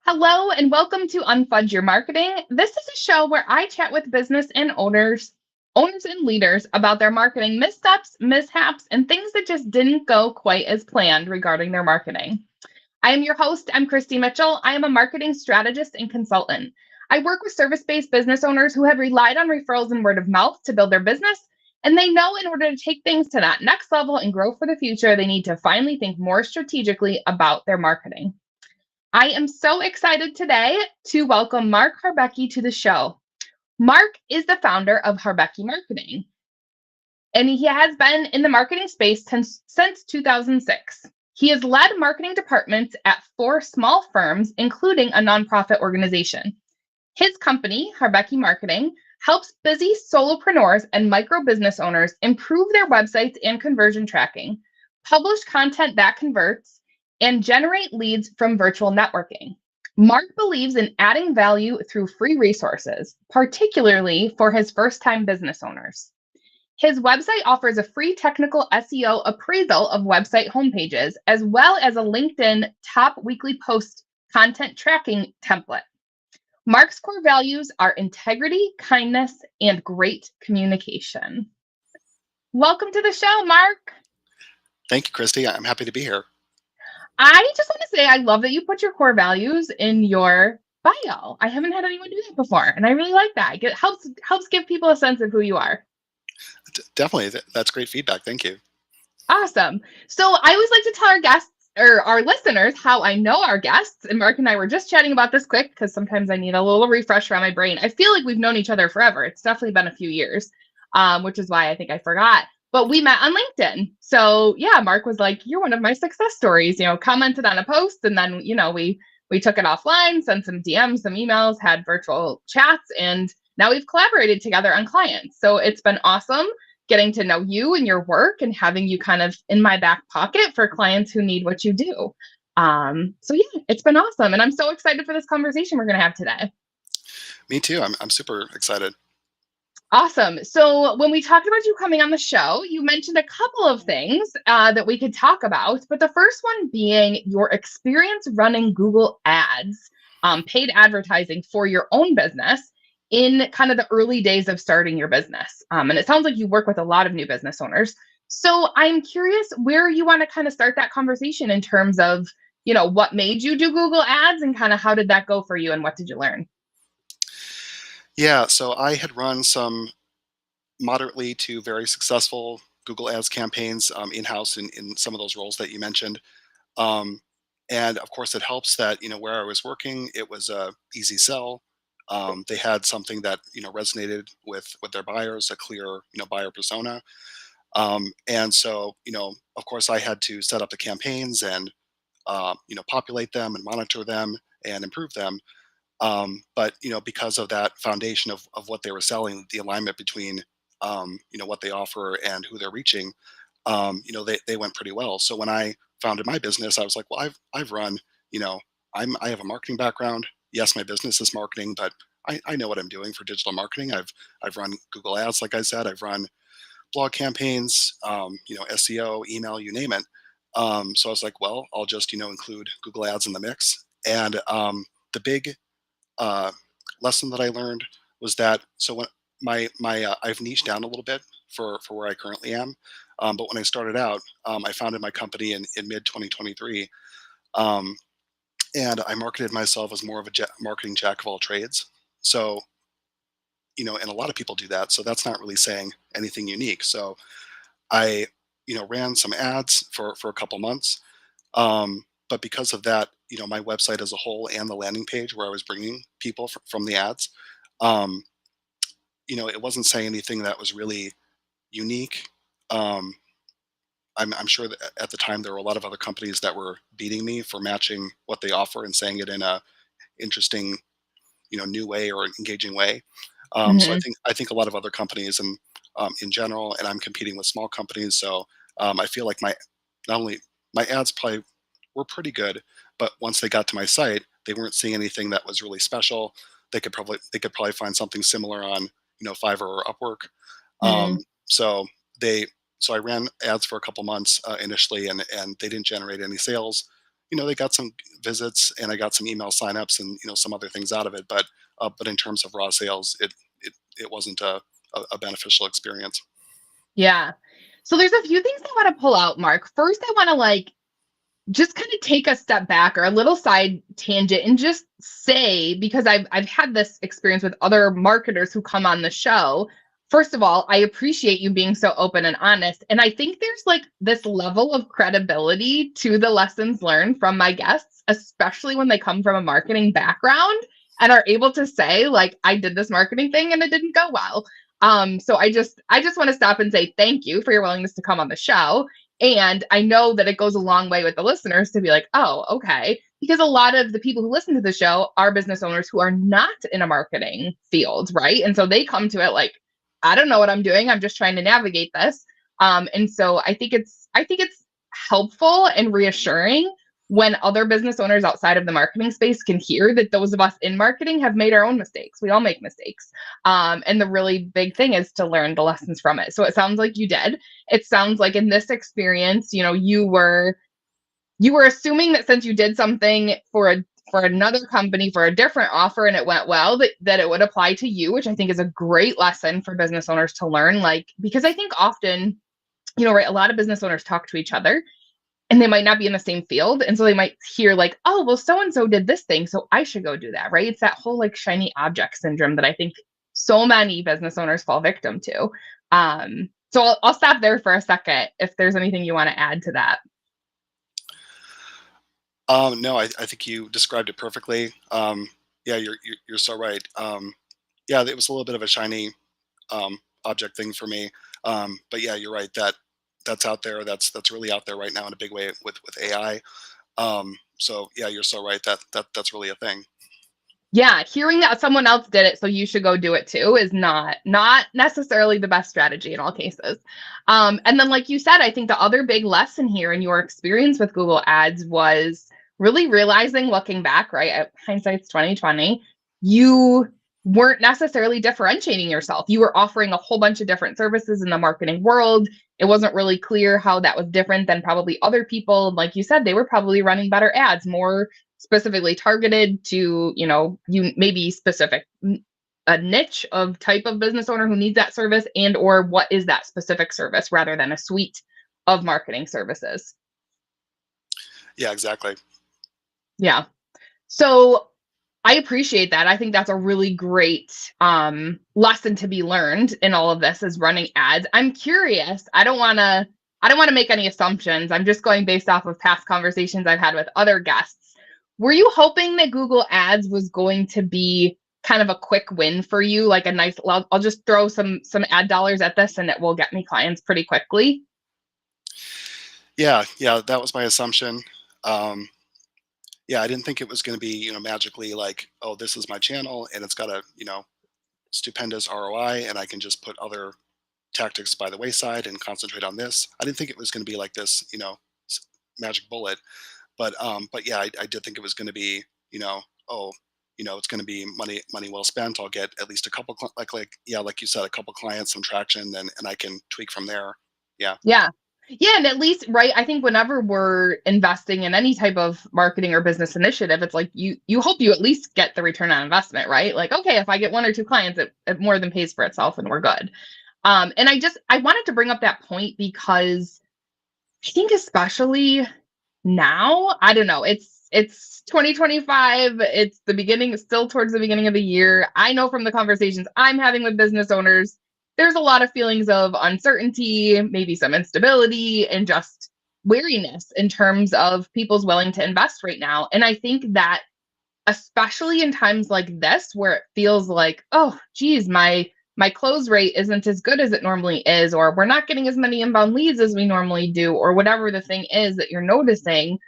Hello and welcome to Unfudge Your Marketing. This is a show where I chat with business and owners and leaders about their marketing missteps, mishaps, and things that just didn't go quite as planned regarding their marketing. I am your host. I'm Christy Mitchell. I am a marketing strategist and consultant. I work with service-based business owners who have relied on referrals and word of mouth to build their business, and they know in order to take things to that next level and grow for the future, they need to finally think more strategically about their marketing. I am so excited today to welcome Mark Harbecki to the show. Mark is the founder of Harbecki Marketing, and he has been in the marketing space since 2006. He has led marketing departments at 4 small firms, including a nonprofit organization. His company, Harbecki Marketing, helps busy solopreneurs and micro business owners improve their websites and conversion tracking, publish content that converts, and generate leads from virtual networking. Mark believes in adding value through free resources, particularly for his first time business owners. His website offers a free technical SEO appraisal of website homepages, as well as a LinkedIn top weekly post content tracking template. Mark's core values are integrity, kindness, and great communication. Welcome to the show, Mark. Thank you, Christy. I'm happy to be here. I just want to say I love that you put your core values in your bio. I haven't had anyone do that before, and I really like that. It helps give people a sense of who you are. Definitely, that's great feedback. Thank you. Awesome. So I always like to tell our guests or our listeners how I know our guests. And Mark and I were just chatting about this quick because sometimes I need a little refresher on my brain. I feel like we've known each other forever. It's definitely been a few years, which is why I think I forgot. But we met on LinkedIn. So yeah, Mark was like, "You're one of my success stories." Commented on a post, and then we took it offline, sent some DMs, some emails, had virtual chats, and now we've collaborated together on clients. So it's been awesome getting to know you and your work and having you kind of in my back pocket for clients who need what you do. So yeah, it's been awesome. And I'm so excited for this conversation we're going to have today. Me too. I'm super excited. Awesome. So when we talked about you coming on the show, you mentioned a couple of things that we could talk about, but the first one being your experience running Google Ads, paid advertising for your own business in kind of the early days of starting your business. And it sounds like you work with a lot of new business owners. So I'm curious where you want to kind of start that conversation in terms of, what made you do Google Ads and kind of how did that go for you and what did you learn? Yeah, so I had run some moderately to very successful Google Ads campaigns in-house in some of those roles that you mentioned. Um, and of course, it helps that where I was working, it was a easy sell. They had something that resonated with their buyers, a clear buyer persona. And so of course, I had to set up the campaigns and populate them and monitor them and improve them. But because of that foundation of what they were selling, the alignment between what they offer and who they're reaching, they went pretty well. So when I founded my business, I was like, well, I've run, you know, I have a marketing background. Yes, my business is marketing, but I know what I'm doing for digital marketing. I've run Google Ads, like I said. I've run blog campaigns, SEO, email, you name it. So I was like, well, I'll just include Google Ads in the mix. And the big uh, lesson that I learned was that when I've niched down a little bit for where I currently am. But when I started out, I founded my company in mid 2023, um, and I marketed myself as more of a marketing jack of all trades. So and a lot of people do that. So that's not really saying anything unique. So I ran some ads for a couple months. But because of that, my website as a whole and the landing page where I was bringing people from the ads, um, it wasn't saying anything that was really unique. Um, I'm sure that at the time there were a lot of other companies that were beating me for matching what they offer and saying it in a interesting, new way or engaging way. So Mhm. I think a lot of other companies and in general, and I'm competing with small companies, so I feel like my not only my ads probably were pretty good, but once they got to my site, they weren't seeing anything that was really special. They could probably find something similar on Fiverr or Upwork. Um, Mhm. so they so I ran ads for a couple months initially, and they didn't generate any sales. they got some visits and I got some email signups and some other things out of it. But in terms of raw sales, it wasn't a beneficial experience. Yeah. So there's a few things I want to pull out, Mark. First, I want to just kind of take a step back or a little side tangent and just say, because I've had this experience with other marketers who come on the show. First of all, I appreciate you being so open and honest. And I think there's this level of credibility to the lessons learned from my guests, especially when they come from a marketing background and are able to say, I did this marketing thing and it didn't go well. So I just want to stop and say thank you for your willingness to come on the show. And I know that it goes a long way with the listeners to be like, oh, okay. Because a lot of the people who listen to the show are business owners who are not in a marketing field, right? And so they come to it I don't know what I'm doing. I'm just trying to navigate this. And so I think it's helpful and reassuring when other business owners outside of the marketing space can hear that those of us in marketing have made our own mistakes. We all make mistakes. And the really big thing is to learn the lessons from it. So it sounds like you did. It sounds like in this experience, you were assuming that since you did something for another company for a different offer and it went well, that it would apply to you, which I think is a great lesson for business owners to learn. Because I think often, right, a lot of business owners talk to each other and they might not be in the same field. And so they might hear oh, well, so-and-so did this thing, so I should go do that, right? It's that whole shiny object syndrome that I think so many business owners fall victim to. So I'll stop there for a second if there's anything you want to add to that. No, I think you described it perfectly. Yeah, you're so right. Yeah, it was a little bit of a shiny object thing for me. But yeah, you're right. That's out there. That's really out there right now in a big way with AI. So yeah, you're so right. That's really a thing. Yeah, hearing that someone else did it, so you should go do it too, is not necessarily the best strategy in all cases. And then, like you said, I think the other big lesson here in your experience with Google Ads was really realizing, looking back, right, hindsight's 2020, you weren't necessarily differentiating yourself. You were offering a whole bunch of different services in the marketing world. It wasn't really clear how that was different than probably other people. Like you said, they were probably running better ads, more specifically targeted to, you maybe specific a niche of type of business owner who needs that service, and or what is that specific service rather than a suite of marketing services. Yeah, exactly. Yeah. So I appreciate that. I think that's a really great lesson to be learned in all of this, is running ads. I'm curious. I don't want to make any assumptions. I'm just going based off of past conversations I've had with other guests. Were you hoping that Google Ads was going to be kind of a quick win for you, like a nice, I'll just throw some ad dollars at this and it will get me clients pretty quickly? Yeah, that was my assumption. Yeah, I didn't think it was going to be, magically oh, this is my channel and it's got a, stupendous ROI and I can just put other tactics by the wayside and concentrate on this. I didn't think it was going to be like this, magic bullet. But yeah, I did think it was going to be, oh, it's going to be money well spent. I'll get at least a couple, like you said, a couple clients, some traction, and I can tweak from there. Yeah. Yeah. Yeah. And at least, right, I think whenever we're investing in any type of marketing or business initiative, it's you hope you at least get the return on investment, right? Okay, if I get one or two clients, it more than pays for itself and we're good. And I wanted to bring up that point because I think especially now, I don't know, it's 2025, it's the beginning, still towards the beginning of the year. I know from the conversations I'm having with business owners, there's a lot of feelings of uncertainty, maybe some instability, and just wariness in terms of people's willing to invest right now. And I think that especially in times like this, where it feels like, oh, geez, my close rate isn't as good as it normally is, or we're not getting as many inbound leads as we normally do, or whatever the thing is that you're noticing,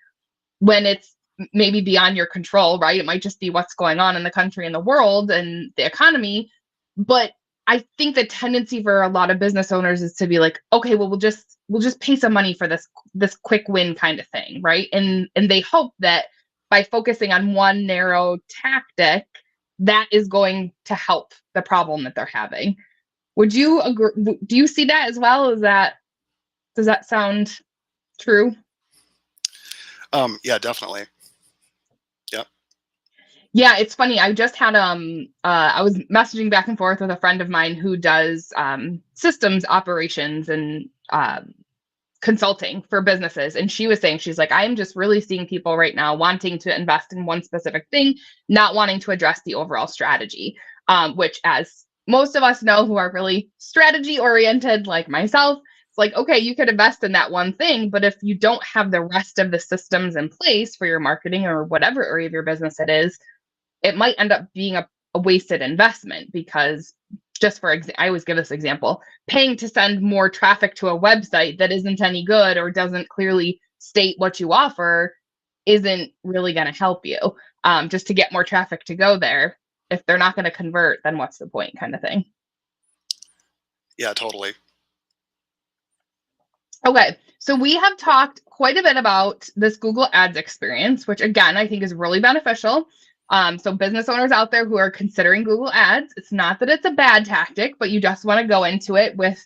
when it's maybe beyond your control, right? It might just be what's going on in the country and the world and the economy. But I think the tendency for a lot of business owners is to be like, okay, well, we'll just pay some money for this quick win kind of thing, right? And they hope that by focusing on one narrow tactic, that is going to help the problem that they're having. Would you agree? Do you see that as well? Does that sound true? Yeah, definitely. Yep. Yeah, it's funny. I just had I was messaging back and forth with a friend of mine who does systems operations and consulting for businesses, and she was saying, she's like, I am just really seeing people right now wanting to invest in one specific thing, not wanting to address the overall strategy, which, as most of us know who are really strategy oriented like myself, it's like, okay, you could invest in that one thing, but if you don't have the rest of the systems in place for your marketing or whatever area of your business it is, it might end up being a wasted investment. Because just for I always give this example, paying to send more traffic to a website that isn't any good or doesn't clearly state what you offer isn't really going to help you, just to get more traffic to go there. If they're not going to convert, then what's the point, kind of thing. Yeah, totally. Okay, so we have talked quite a bit about this Google Ads experience, which again, I think is really beneficial. So business owners out there who are considering Google Ads, it's not that it's a bad tactic, but you just want to go into it with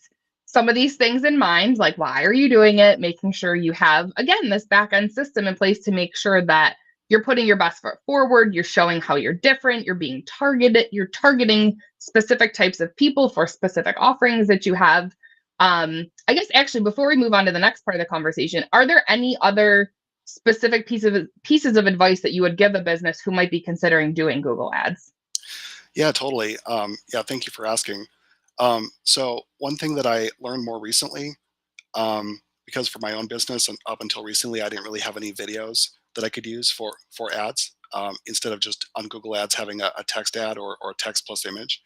some of these things in mind, like why are you doing it, making sure you have, again, this back end system in place to make sure that you're putting your best foot forward, you're showing how you're different, you're being targeted, you're targeting specific types of people for specific offerings that you have. I guess actually, before we move on to the next part of the conversation, are there any other specific pieces of advice that you would give a business who might be considering doing Google Ads? Yeah, totally. Yeah, thank you for asking. So one thing that I learned more recently, because for my own business and up until recently, I didn't really have any videos that I could use for ads. Instead of just on Google Ads having a text ad or a text plus image.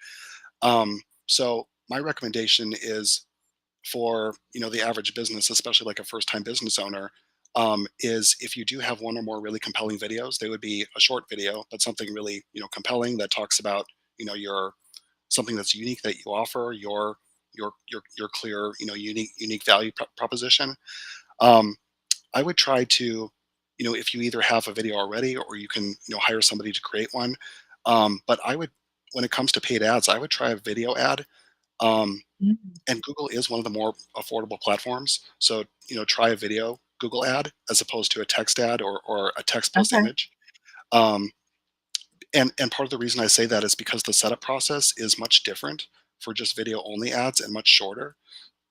So my recommendation is for the average business, especially like a first time business owner, is if you do have one or more really compelling videos, they would be a short video, but something really compelling that talks about your something that's unique that you offer, your clear unique value proposition. Um, I would try to if you either have a video already or you can hire somebody to create one. But I would, when it comes to paid ads, I would try a video ad. Um, Mhm. and Google is one of the more affordable platforms. So, try a video Google ad as opposed to a text ad or a text plus Okay. image. Um, and part of the reason I say that is because the setup process is much different for just video only ads and much shorter.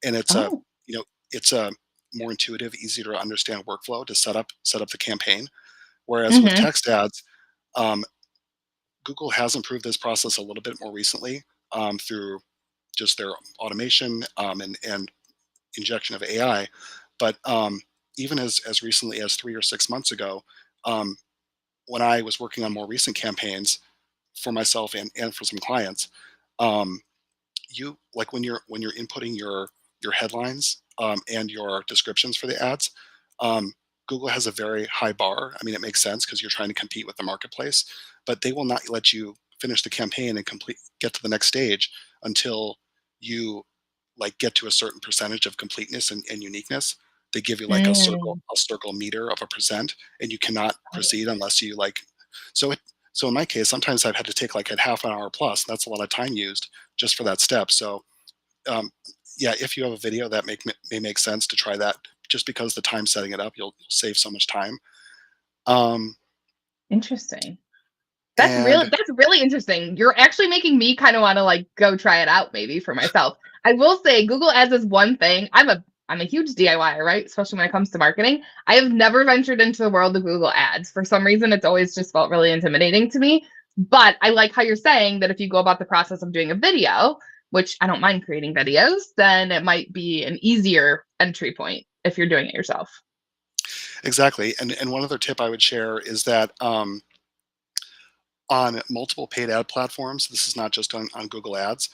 And Oh. you know, it's a more intuitive, easier to understand workflow to set up the campaign. Whereas with Hmm. text ads, um, Google has improved this process a little bit more recently through just their automation and injection of AI. But even as recently as 3 or 6 months ago, um, when I was working on more recent campaigns for myself and for some clients, um, you like when you're inputting your headlines and your descriptions for the ads. Um, Google has a very high bar. I mean, it makes sense because you're trying to compete with the marketplace, but they will not let you finish the campaign and get to the next stage until you get to a certain percentage of completeness and uniqueness. They give you like Mm. a circle meter of a percent, and you cannot proceed unless you so it so in my case, sometimes I've had to take like a half an hour plus. That's a lot of time used just for that step. So um, yeah, if you have a video, that may make sense to try that. Just because the time setting it up, you'll save so much time. Um, Interesting. and That's really interesting. You're actually making me kind of want to like go try it out maybe for myself. I will say Google Ads is one thing. I'm a huge DIYer, right? Especially when it comes to marketing. I have never ventured into the world of Google Ads. For some reason, it's always just felt really intimidating to me. But I like how you're saying that if you go about the process of doing a video, which I don't mind creating videos, then it might be an easier entry point if you're doing it yourself. exactly, and one other tip I would share is that on multiple paid ad platforms, this is not just on Google Ads.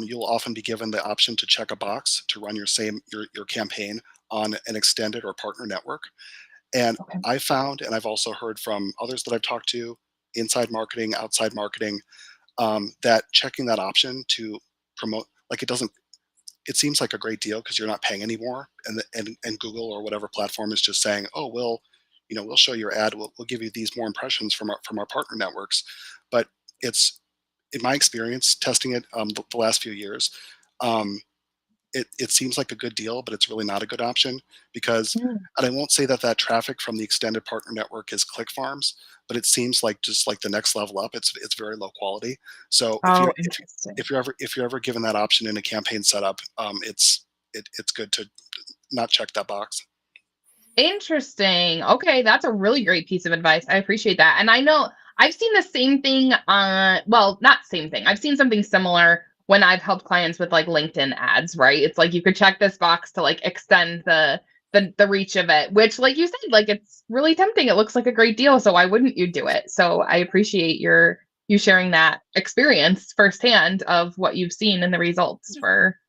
You'll often be given the option to check a box to run your campaign on an extended or partner network. And Okay. I found, and I've also heard from others that I've talked to, inside marketing, outside marketing, that checking that option to promote, like it seems like a great deal because you're not paying anymore, and Google or whatever platform is just saying, oh, we'll show your ad, we'll give you these more impressions from our partner networks, but it's in my experience testing it the last few years. Um, it seems like a good deal, but it's really not a good option because, Mm. and I won't say that that traffic from the extended partner network is click farms, but it seems like just like the next level up, it's very low quality. So Oh, interesting. if you're ever given that option in a campaign setup, it's good to not check that box. Interesting. Okay, that's a really great piece of advice. I appreciate that. And I know I've seen the same thing well, not same thing. I've seen something similar when I've helped clients with like LinkedIn ads, right? It's like you could check this box to like extend the reach of it, which like you said, like it's really tempting. It looks like a great deal, so why wouldn't you do it? So I appreciate you sharing that experience firsthand of what you've seen and the results for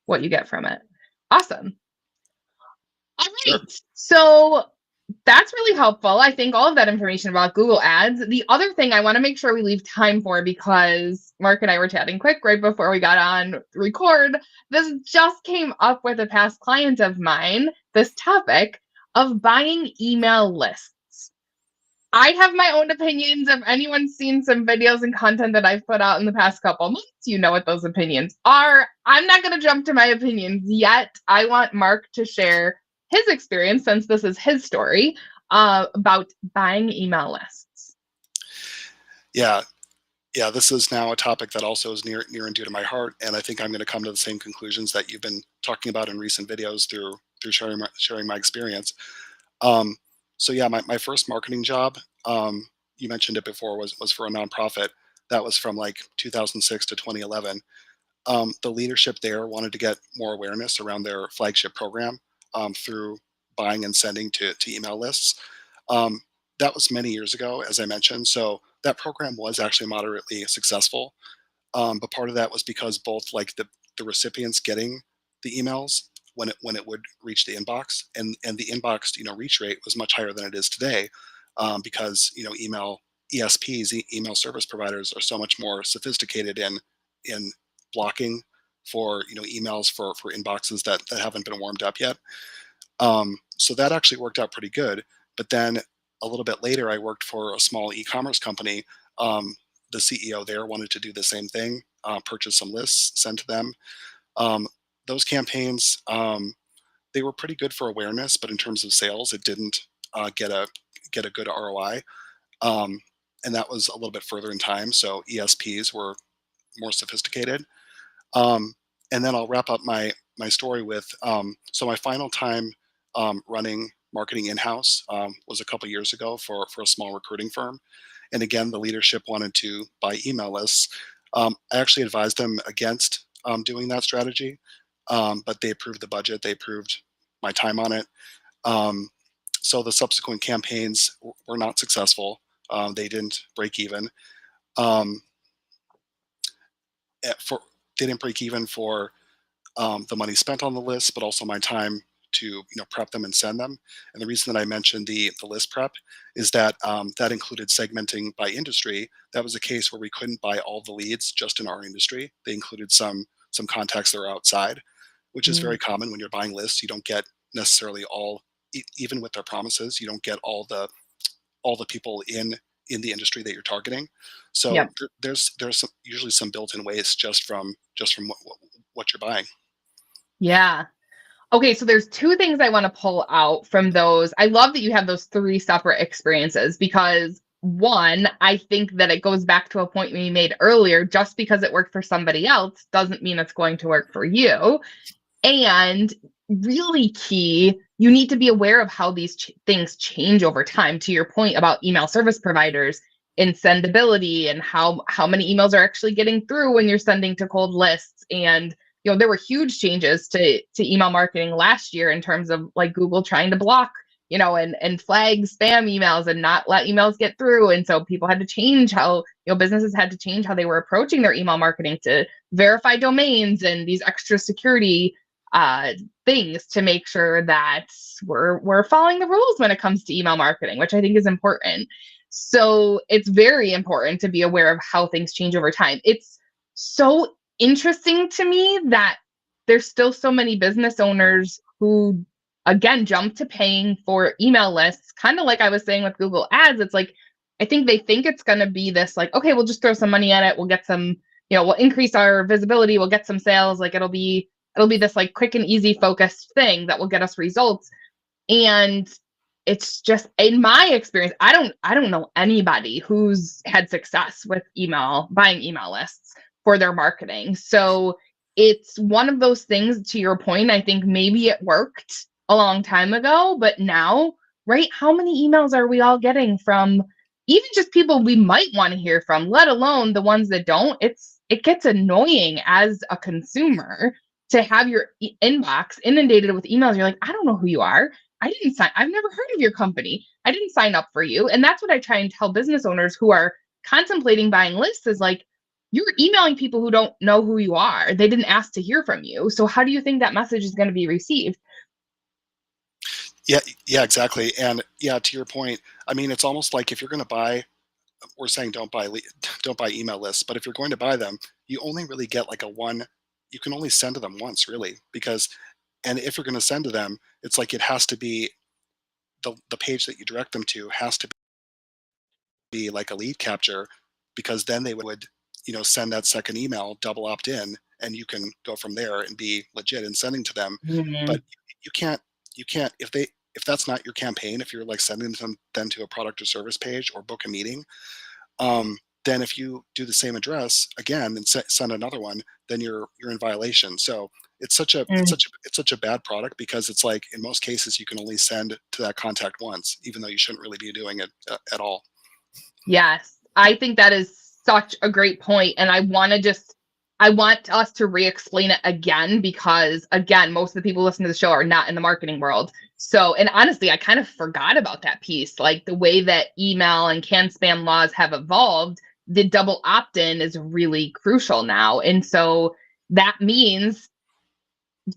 what you get from it. Awesome. All Sure. right. So that's really helpful. I think all of that information about Google Ads. The other thing I want to make sure we leave time for, because Mark and I were chatting quick right before we got on record, this just came up with a past client of mine, this topic of buying email lists. I have my own opinions. If anyone's seen some videos and content that I've put out in the past couple months, you know what those opinions are. I'm not going to jump to my opinions yet. I want Mark to share his experience, since this is his story, about buying email lists. Yeah. Yeah, this is now a topic that also is near and dear to my heart, and I think I'm going to come to the same conclusions that you've been talking about in recent videos through sharing my experience. Um, so yeah, my first marketing job, you mentioned it before, was for a nonprofit. That was from like 2006 to 2011. The leadership there wanted to get more awareness around their flagship program through buying and sending to email lists. Um, that was many years ago, as I mentioned. So that program was actually moderately successful. But part of that was because both like the recipients getting the emails when it would reach the inbox, and the inbox reach rate was much higher than it is today, because email ESPs, email service providers, are so much more sophisticated in blocking for emails for inboxes that haven't been warmed up yet. So that actually worked out pretty good. But then a little bit later, I worked for a small e-commerce company. The CEO there wanted to do the same thing, purchase some lists, send to them. Um, those campaigns, they were pretty good for awareness, but in terms of sales, it didn't get a good ROI. Um, and that was a little bit further in time. So ESPs were more sophisticated. Um, and then I'll wrap up my story with, so my final time running marketing in house was a couple years ago for a small recruiting firm. And again, the leadership wanted to buy email lists. I actually advised them against doing that strategy, but they approved the budget. They approved my time on it. Um, so the subsequent campaigns were not successful. They didn't break even. Um, for they didn't break even for the money spent on the list, but also my time to prep them and send them. And the reason that I mentioned the list prep is that that included segmenting by industry. That was a case where we couldn't buy all the leads just in our industry. They included some contacts that are outside, which is very Mm. common when you're buying lists. You don't get necessarily all, even with their promises, you don't get all the people in the industry that you're targeting. So Yep. there's usually some built-in waste just from what you're buying. Yeah. Okay, so there's two things I want to pull out from those. I love that you have those three separate experiences, because one, I think that it goes back to a point we made earlier. Just because it worked for somebody else doesn't mean it's going to work for you. And really key, you need to be aware of how these things change over time. To your point about email service providers and sendability, and how many emails are actually getting through when you're sending to cold lists. And there were huge changes to email marketing last year in terms of like Google trying to block and flag spam emails and not let emails get through. And so people had to change how, businesses had to change how they were approaching their email marketing to verify domains and these extra security uh, things to make sure that we're following the rules when it comes to email marketing, which I think is important. So it's very important to be aware of how things change over time. It's so interesting to me that there's still so many business owners who, again, jump to paying for email lists, kind of like I was saying with Google Ads. It's like, I think they think it's going to be this like, okay, we'll just throw some money at it. We'll get some, we'll increase our visibility. We'll get some sales. Like it'll be it'll be this like quick and easy focused thing that will get us results. And it's just, in my experience, I don't know anybody who's had success with buying email lists for their marketing. So it's one of those things, to your point, I think maybe it worked a long time ago, but now, right, how many emails are we all getting from even just people we might want to hear from, let alone the ones that don't? It gets annoying as a consumer to have your inbox inundated with emails. You're like, I don't know who you are. I've never heard of your company. I didn't sign up for you. And that's what I try and tell business owners who are contemplating buying lists is like, you're emailing people who don't know who you are. They didn't ask to hear from you. So how do you think that message is going to be received? Yeah, yeah, exactly. And yeah, to your point, I mean, it's almost like if you're going to buy, we're saying don't buy email lists, but if you're going to buy them, you only really get like you can only send to them once, really, because, and if you're going to send to them, it's like it has to be the page that you direct them to has to be like a lead capture, because then they would, send that second email, double opt in, and you can go from there and be legit in sending to them. But Mhm. you can't you can't if that's not your campaign, if you're like sending them to a product or service page or book a meeting, then if you do the same address again and send another one, then you're in violation. So Mm. it's such a bad product, because it's like in most cases you can only send to that contact once, even though you shouldn't really be doing it at all. Yes, I think that is such a great point, and I want us to re-explain it again because again, most of the people listening to the show are not in the marketing world. So, and honestly, I kind of forgot about that piece. Like the way that email and can spam laws have evolved, the double opt-in is really crucial now. And so that means,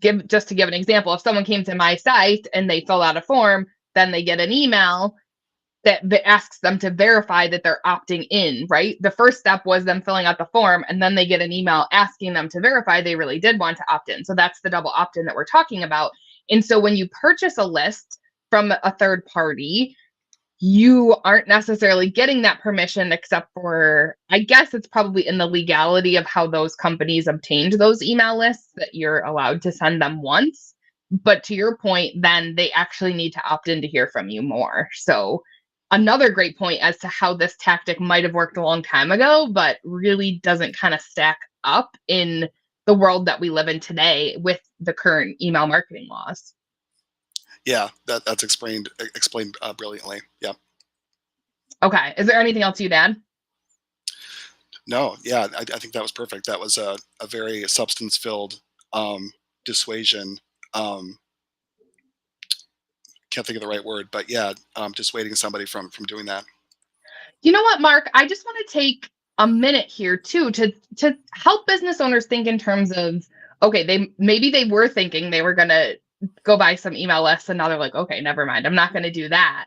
just to give an example, if someone came to my site and they fill out a form, then they get an email that asks them to verify that they're opting in, right? The first step was them filling out the form, and then they get an email asking them to verify they really did want to opt in. So that's the double opt in that we're talking about. And so when you purchase a list from a third party, you aren't necessarily getting that permission, except for, I guess it's probably in the legality of how those companies obtained those email lists that you're allowed to send them once. But to your point, then they actually need to opt in to hear from you more. So, another great point as to how this tactic might have worked a long time ago, but really doesn't kind of stack up in the world that we live in today with the current email marketing laws. Yeah, that's explained brilliantly. Yeah. Okay. Is there anything else you'd add? No, yeah, I think that was perfect. That was a very substance filled dissuasion. Um, can't think of the right word, but yeah, dissuading somebody from doing that. You know what, Mark? I just want to take a minute here too to help business owners think in terms of, okay, they were thinking they were gonna go buy some email lists, and now they're like, okay, never mind, I'm not gonna do that.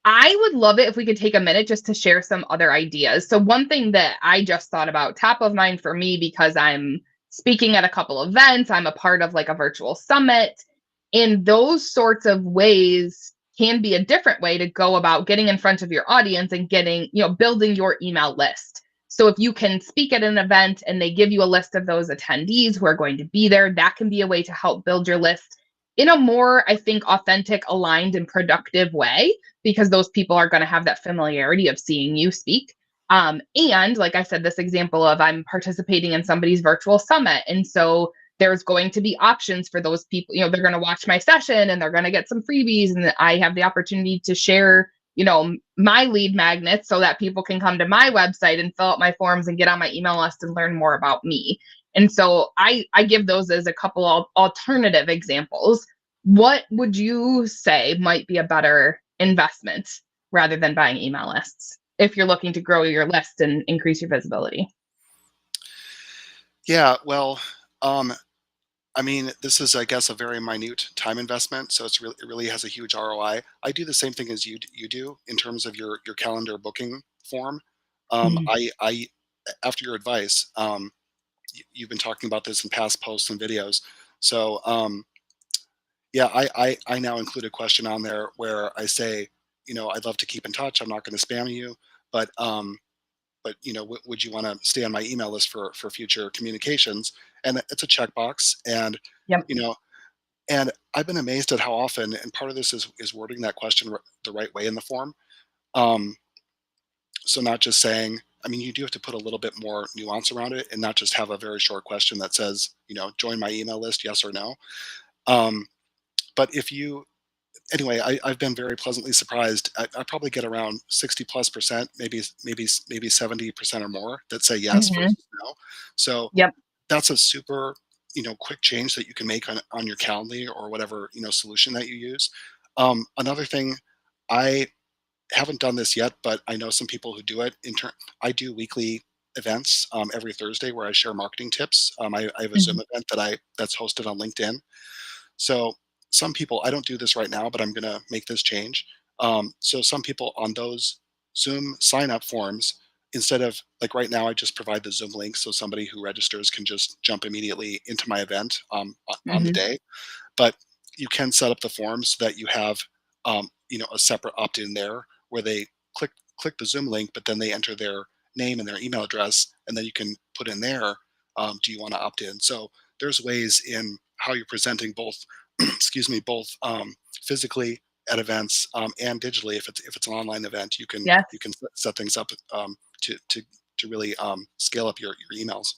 I would love it if we could take a minute just to share some other ideas. So one thing that I just thought about, top of mind for me, because I'm speaking at a couple events, I'm a part of like a virtual summit, in those sorts of ways can be a different way to go about getting in front of your audience and getting, building your email list. So if you can speak at an event and they give you a list of those attendees who are going to be there, that can be a way to help build your list in a more, I think, authentic, aligned, and productive way, because those people are going to have that familiarity of seeing you speak. And like I said, this example of I'm participating in somebody's virtual summit. And so there's going to be options for those people. They're going to watch my session and they're going to get some freebies. And I have the opportunity to share, my lead magnets so that people can come to my website and fill out my forms and get on my email list and learn more about me. And so I give those as a couple of alternative examples. What would you say might be a better investment rather than buying email lists if you're looking to grow your list and increase your visibility? Yeah, well, um, I mean, this is, I guess, a very minute time investment, so it really has a huge ROI. I do the same thing as you do in terms of your calendar booking form. Mhm. I after your advice, you've been talking about this in past posts and videos. So yeah, I now include a question on there where I say, I'd love to keep in touch. I'm not going to spam you, but but would you want to stay on my email list for future communications? and it's a checkbox. And Yep. you know, and I've been amazed at how often, and part of this is wording that question the right way in the form. Um, so not just saying, I mean, you do have to put a little bit more nuance around it, and not just have a very short question that says, join my email list, yes or no. Um, but if you anyway, I've been very pleasantly surprised. I probably get around 60+%, maybe 70% or more that say yes Hmm. versus no. So Yep. that's a super quick change that you can make on your Calendly or whatever solution that you use. Another thing, I haven't done this yet, but I know some people who do it. I do weekly events every Thursday where I share marketing tips. I have a Hmm. Zoom event that's hosted on LinkedIn. So some people, I don't do this right now, but I'm going to make this change. So some people on those Zoom sign up forms, instead of like right now, I just provide the Zoom link so somebody who registers can just jump immediately into my event on the Hmm. day. But you can set up the forms so that you have a separate opt-in there where they click the Zoom link, but then they enter their name and their email address, and then you can put in there, do you want to opt in? So there's ways in how you're presenting both, excuse me, both physically at events and digitally. If it's an online event, Yes. you can set things up to really scale up your emails.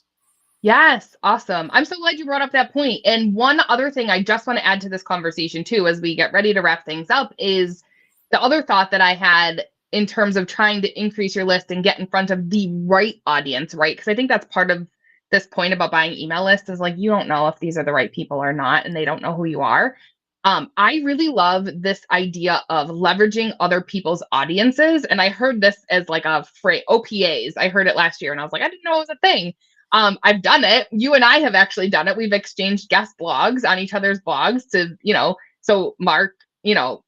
Yes, awesome. I'm so glad you brought up that point. And one other thing I just want to add to this conversation too, as we get ready to wrap things up, is the other thought that I had in terms of trying to increase your list and get in front of the right audience, right? Because I think that's part of this point about buying email lists is like you don't know if these are the right people or not, and they don't know who you are. I really love this idea of leveraging other people's audiences. And I heard this as like a phrase, OPAs. I heard it last year and I was like, I didn't know it was a thing. I've done it. You and I have actually done it. We've exchanged guest blogs on each other's blogs so Mark,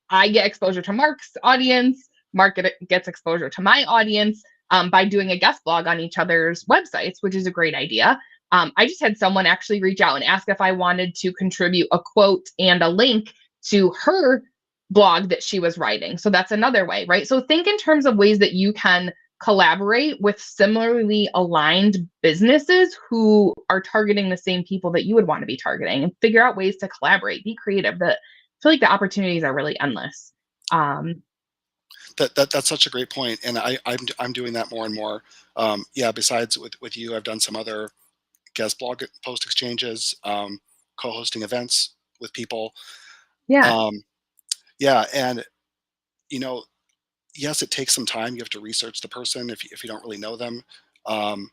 I get exposure to Mark's audience. Mark gets exposure to my audience by doing a guest blog on each other's websites, which is a great idea. I just had someone actually reach out and ask if I wanted to contribute a quote and a link to her blog that she was writing. So that's another way, right? So think in terms of ways that you can collaborate with similarly aligned businesses who are targeting the same people that you would want to be targeting and figure out ways to collaborate, be creative. I feel like the opportunities are really endless. That's such a great point, and I'm doing that more and more. Yeah, besides with you, I've done some other guest blog post exchanges, co-hosting events with people. Yeah. Um, yeah, and you know, yes, it takes some time. You have to research the person if you don't really know them. Um,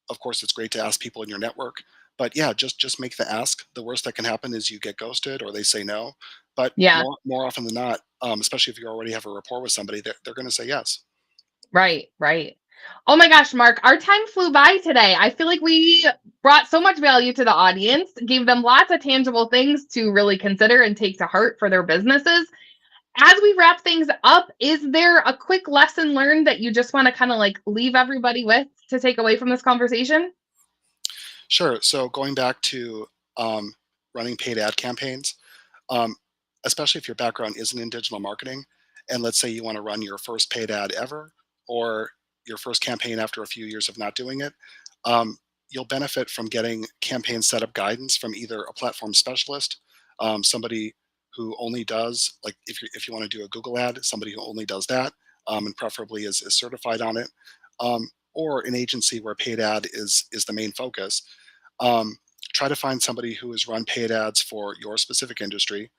of course, it's great to ask people in your network, but yeah, just make the ask. The worst that can happen is you get ghosted or they say no. But Yeah. more often than not, especially if you already have a rapport with somebody, they're going to say yes. Right. Right. Oh my gosh, Mark, our time flew by today. I feel like we brought so much value to the audience, gave them lots of tangible things to really consider and take to heart for their businesses. As we wrap things up, is there a quick lesson learned that you just want to kind of like leave everybody with to take away from this conversation? Sure. So going back to um, running paid ad campaigns, um, especially if your background isn't in digital marketing, and let's say you want to run your first paid ad ever or your first campaign after a few years of not doing it, you'll benefit from getting campaign setup guidance from either a platform specialist, somebody who only does, like if you want to do a Google ad, somebody who only does that, and preferably is certified on it, or an agency where paid ad is the main focus. Um, Try to find somebody who has run paid ads for your specific industry.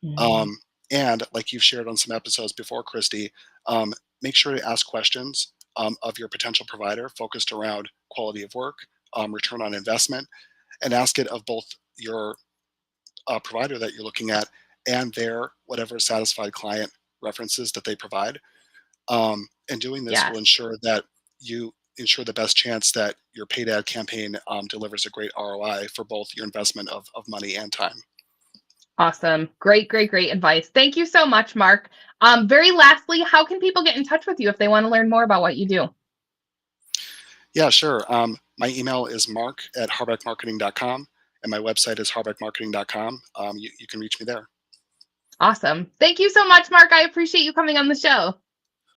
Mhm. Um, and like you've shared on some episodes before, Christy, um, make sure to ask questions of your potential provider focused around quality of work, return on investment, and ask it of both your provider that you're looking at and their whatever satisfied client references that they provide. And doing this will Yes. ensure that you ensure the best chance that your paid ad campaign delivers a great ROI for both your investment of money and time. Awesome. Great, great, great advice. Thank you so much, Mark. Very lastly, how can people get in touch with you if they want to learn more about what you do? Yeah, sure. My email is mark@harbeckmarketing.com, and my website is harbeckmarketing.com. You can reach me there. Awesome. Thank you so much, Mark. I appreciate you coming on the show.